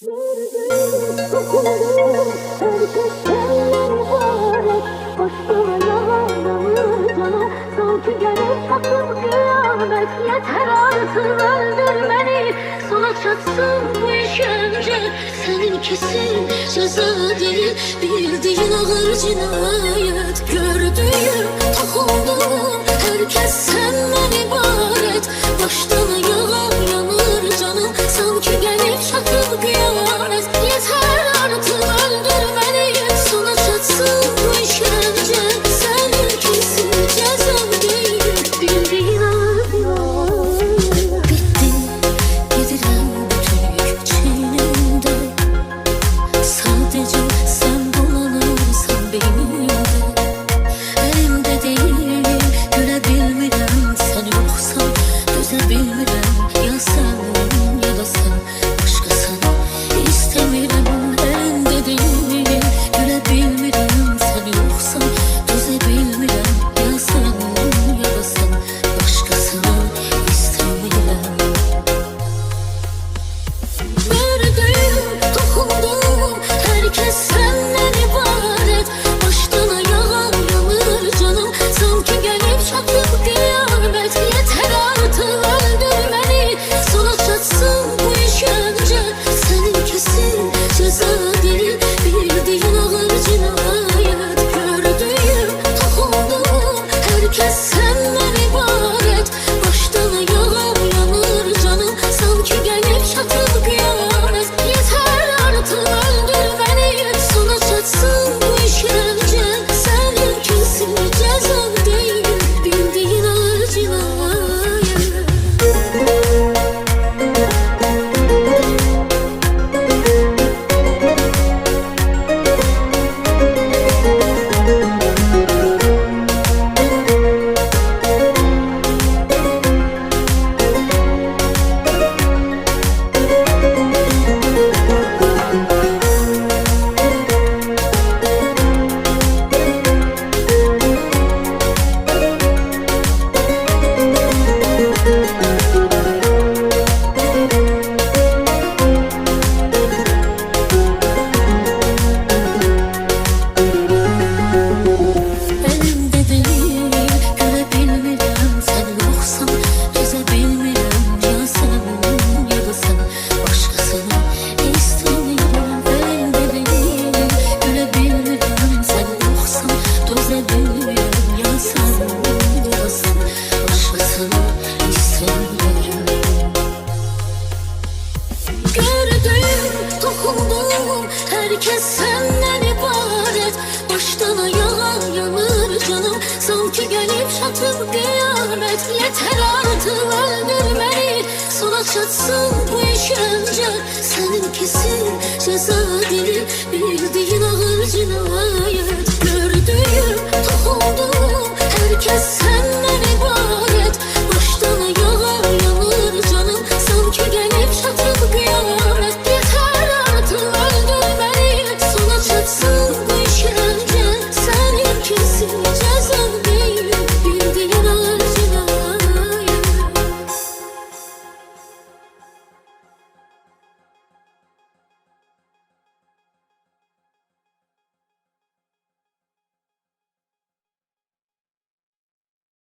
Yeter artık öldürmeni, sona çatsın bu işkence. Senin kesin ceza değil, bildiğin ağır cinayet. Gördüğüm, takıldığım herkes senden ibaret. Baştan yalan yanır canım, sanki gelip çatır kıyamet. Yeter artık öldürmeni, sona çatsın bu işkence. Senin kesin ceza değil, bildiğin ağır bitti, gidilen bütün yük çiğnemde. Sadece sen dolanırsan benimle. Elimde değilim, görebilmirem. Sen yoksan düzebilmirem. Ya sen ya da sen başkasını istemirem. Elimde değilim, görebilmirem. Sen yoksan düzebilmirem. Ya sen ya da sen başkasını istemirem. Gördüğüm, dokunduğum herkes senden ibaret. Baştan yalan yanır canım, sanki gelip çatıp kıyamet. Yeter artık öldürmeni, sona çatsın bu işkence. Senin kesin ceza değil, bildiğin ağır cinayet. Gördüğüm, dokunduğum herkes senden ibaret. Baştan yalan yanır canım, sanki gelip çatıp kıyamet. Yeter artık öldürmeni, sona çatsın bu işkence. Senin kesin ceza değil, bildiğin ağır cinayet. Elimde değil, görebilmirem. Sen yoksan düzebilmirem. Ya sen ya da sen başkasını istemirem. Elimde değil, görebilmirem. Sen yoksan düzebilmirem. Ya sen ya da sen başkasını istemirem. Gördüğüm, dokunduğum herkes senden ibaret. Baştan yalan yanır canım, sanki gelip çatıp kıyamet. Yeter artık öldürmeni, sona çatsın bu işkence. Senin kesin ceza değil, bildiğin ağır cinayet. Gördüğüm, dokunduğum herkes